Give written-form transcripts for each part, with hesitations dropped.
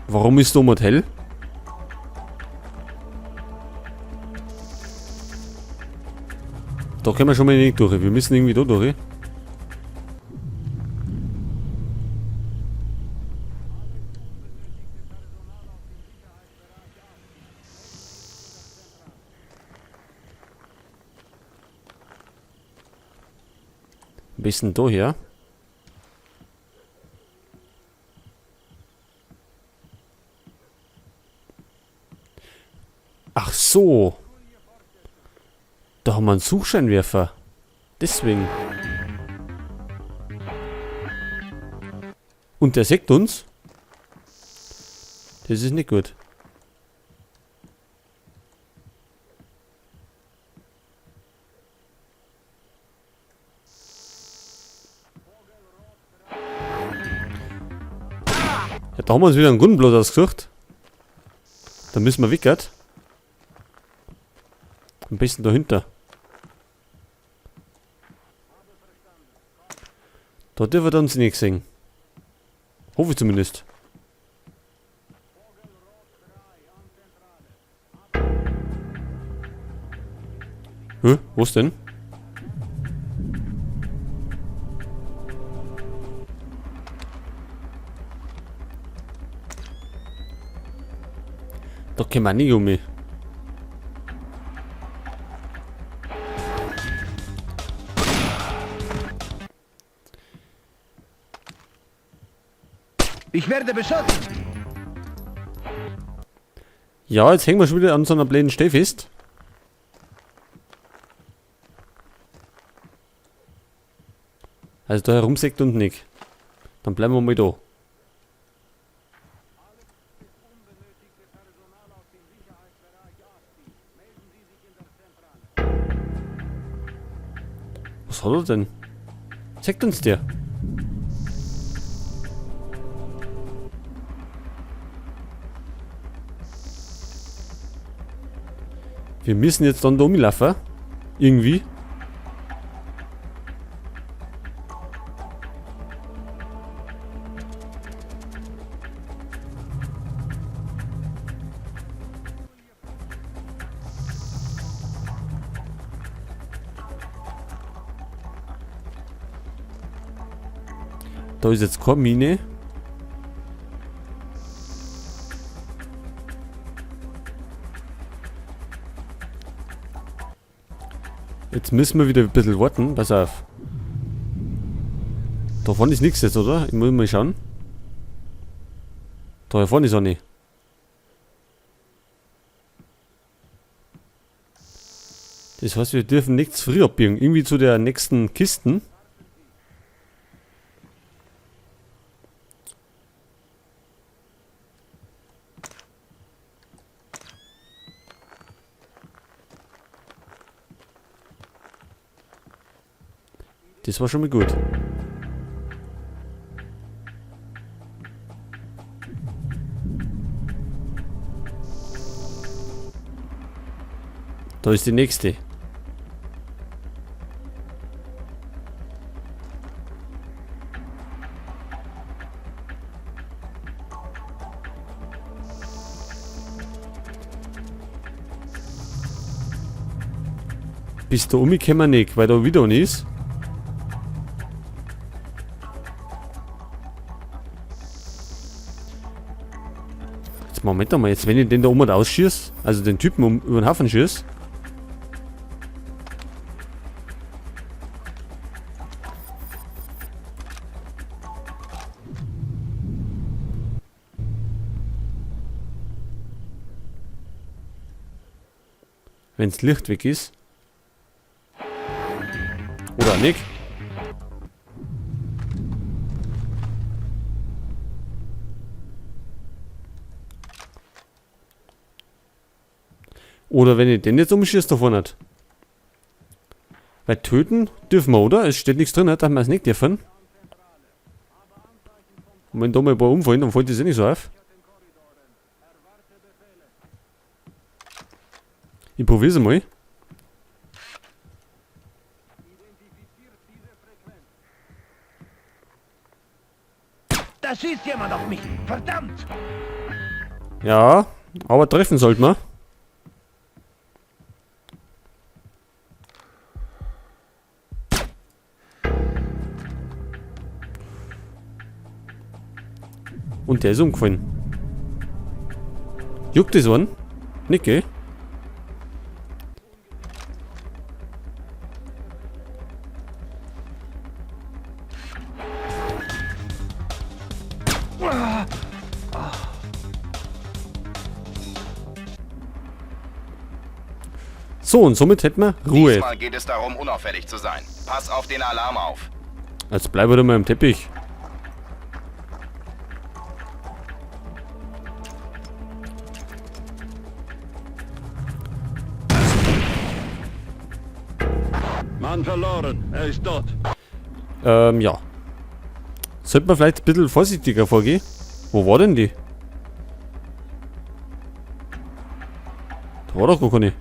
Warum ist da ein Hotel? Da können wir schon mal nicht durch. Wir müssen irgendwie da durch. Ein bisschen da her. Ach so. Da haben wir einen Suchscheinwerfer. Deswegen. Und der sieht uns. Das ist nicht gut. Ja, da haben wir uns wieder einen Gundenblatt ausgesucht. Da müssen wir weg. Am besten dahinter. Da dürfen wir uns nicht sehen. Hoffe ich zumindest. Was denn? Da können wir nicht um mich. Ich werde beschossen. Ja, jetzt hängen wir schon wieder an so einer blöden Stelle fest. Also da herumsägt und nicht. Dann bleiben wir mal da. Was hat er denn? Zeigt uns der. Wir müssen jetzt dann da rumlaufen. Irgendwie. Da ist jetzt keine Mine. Jetzt müssen wir wieder ein bisschen warten. Pass auf. Da vorne ist nichts jetzt, oder? Ich muss mal schauen. Da vorne ist auch nicht. Das heißt, wir dürfen nichts früh abbiegen. Irgendwie zu der nächsten Kisten. Das war schon mal gut. Da ist die nächste. Bis da umgekommen nicht, weil da wieder nicht ist. Jetzt Moment mal, jetzt wenn ich den da oben ausschieße, also den Typen über den Haufen schieße. Wenn das Licht weg ist. Oder nicht. Oder wenn ich den jetzt umschieße, davon nicht. Weil töten dürfen wir, oder? Es steht nichts drin, dass wir es nicht dürfen. Und wenn da mal ein paar umfallen, dann fällt das eh nicht so auf. Ich probiere es mal. Da schießt jemand auf mich. Verdammt! Ja, aber treffen sollte man. Und der ist umgefallen. Juckt das an? Nicht, gell? So, und somit hätten wir Ruhe. Diesmal geht es darum, unauffällig zu sein. Pass auf den Alarm auf. Jetzt bleiben wir doch mal im Teppich. Mann verloren. Er ist tot. Ja. Sollte man vielleicht ein bisschen vorsichtiger vorgehen? Wo war denn die? Da war doch gar keine.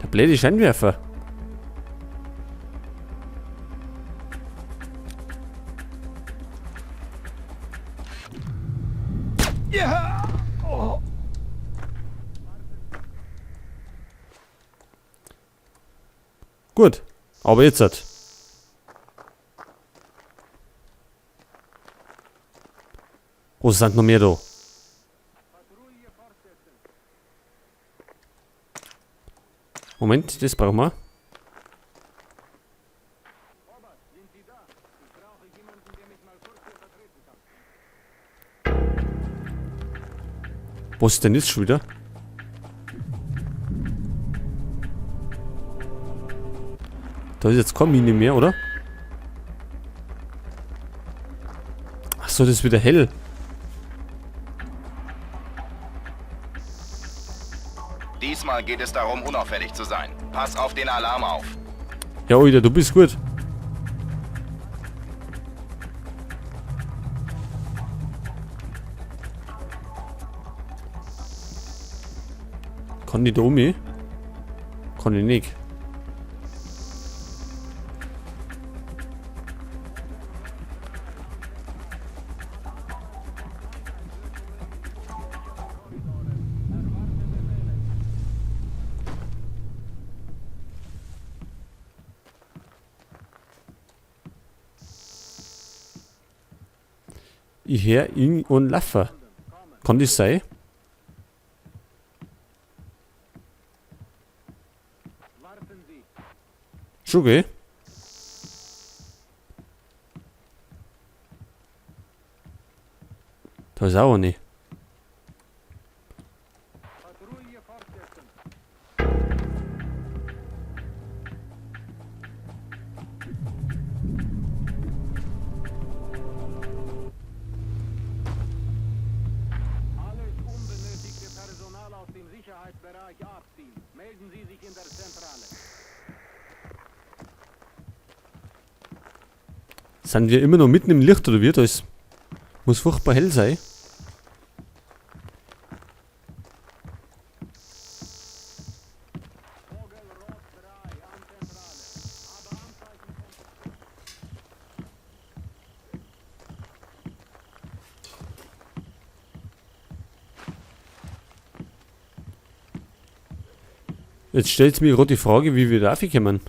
Der blöde Scheinwerfer. Ja! Oh. Gut. Aber jetzt hat. Wo sind noch mehr da? Moment, das brauchen wir. Was ist denn jetzt schon wieder? Da ist jetzt keine Mine mehr, oder? Achso, das ist wieder hell. Diesmal geht es darum, unauffällig zu sein. Pass auf den Alarm auf. Ja, Oida, du bist gut. Kann die da um? Kann ich nicht. Ich höre ihn und Laffer. Kann das sein? Schon, gell? Da ist auch nicht. Alles unbenötigte Personal aus dem Sicherheitsbereich abziehen. Melden Sie sich in der Zentrale. Sind wir immer noch mitten im Licht oder wie? Da ist, muss furchtbar hell sein. Jetzt stellt mir gerade die Frage, wie wir da raufkommen.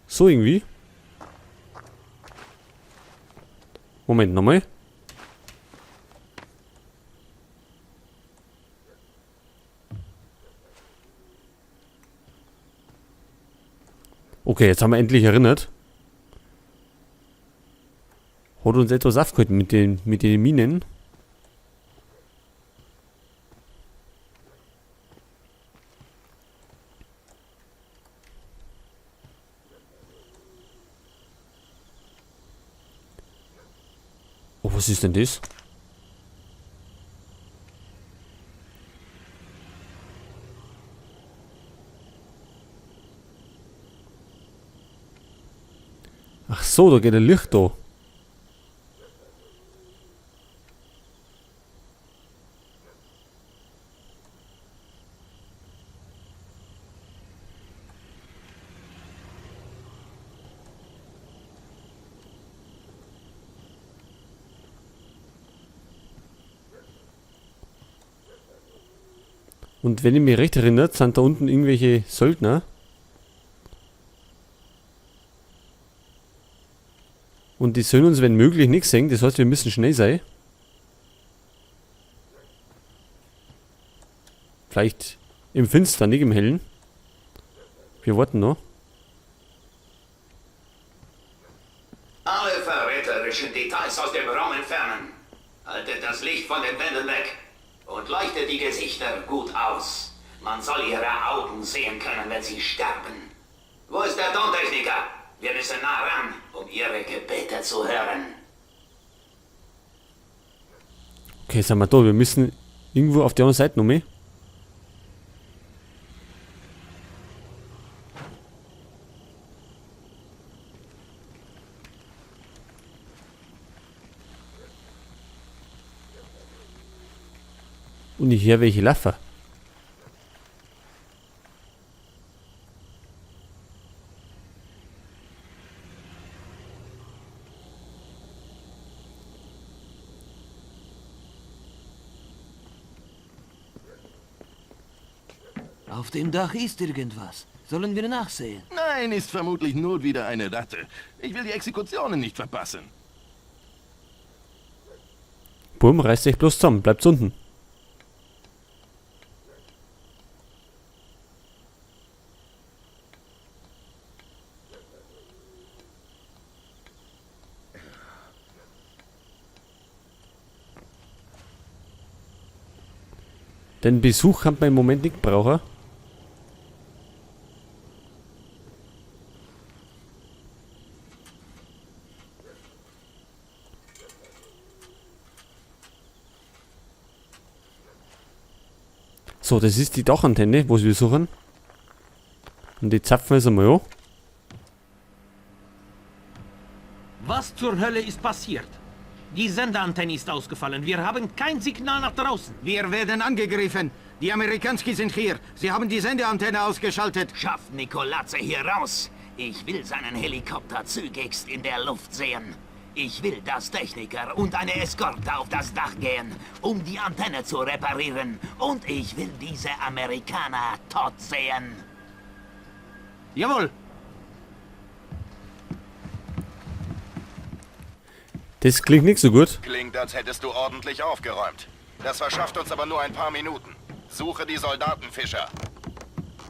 So irgendwie. Moment, nochmal. Okay, jetzt haben wir endlich erinnert. Hat uns etwas aufgehalten mit den Minen. Oh, was ist denn das? Ach so, da geht ein Licht da. Und wenn ich mich recht erinnert, sind da unten irgendwelche Söldner. Und die sollen uns, wenn möglich, nichts sehen. Das heißt, wir müssen schnell sein. Vielleicht im Finstern, nicht im Hellen. Wir warten noch. Alle verräterischen Details aus dem Raum entfernen. Haltet das Licht von den Wänden weg. Und leuchtet die Gesichter gut aus. Man soll ihre Augen sehen können, wenn sie sterben. Wo ist der Tontechniker? Wir müssen nah ran, um ihre Gebete zu hören. Okay, sind wir da. Wir müssen irgendwo auf die andere Seite noch mehr. Und ich höre welche laufen. Auf dem Dach ist irgendwas. Sollen wir nachsehen? Nein, ist vermutlich nur wieder eine Ratte. Ich will die Exekutionen nicht verpassen. Bumm, reißt euch bloß zusammen. Bleibt unten. Den Besuch kann man im Moment nicht brauchen. So, das ist die Dachantenne, wo wir suchen. Und die zapfen wir jetzt einmal an. Was zur Hölle ist passiert? Die Sendeantenne ist ausgefallen. Wir haben kein Signal nach draußen. Wir werden angegriffen. Die Amerikanski sind hier. Sie haben die Sendeantenne ausgeschaltet. Schafft Nikolazze hier raus. Ich will seinen Helikopter zügigst in der Luft sehen. Ich will, dass Techniker und eine Eskorte auf das Dach gehen, um die Antenne zu reparieren. Und ich will diese Amerikaner tot sehen. Jawohl. Das klingt nicht so gut. Klingt, als hättest du ordentlich aufgeräumt. Das verschafft uns aber nur ein paar Minuten. Suche die Soldatenfischer.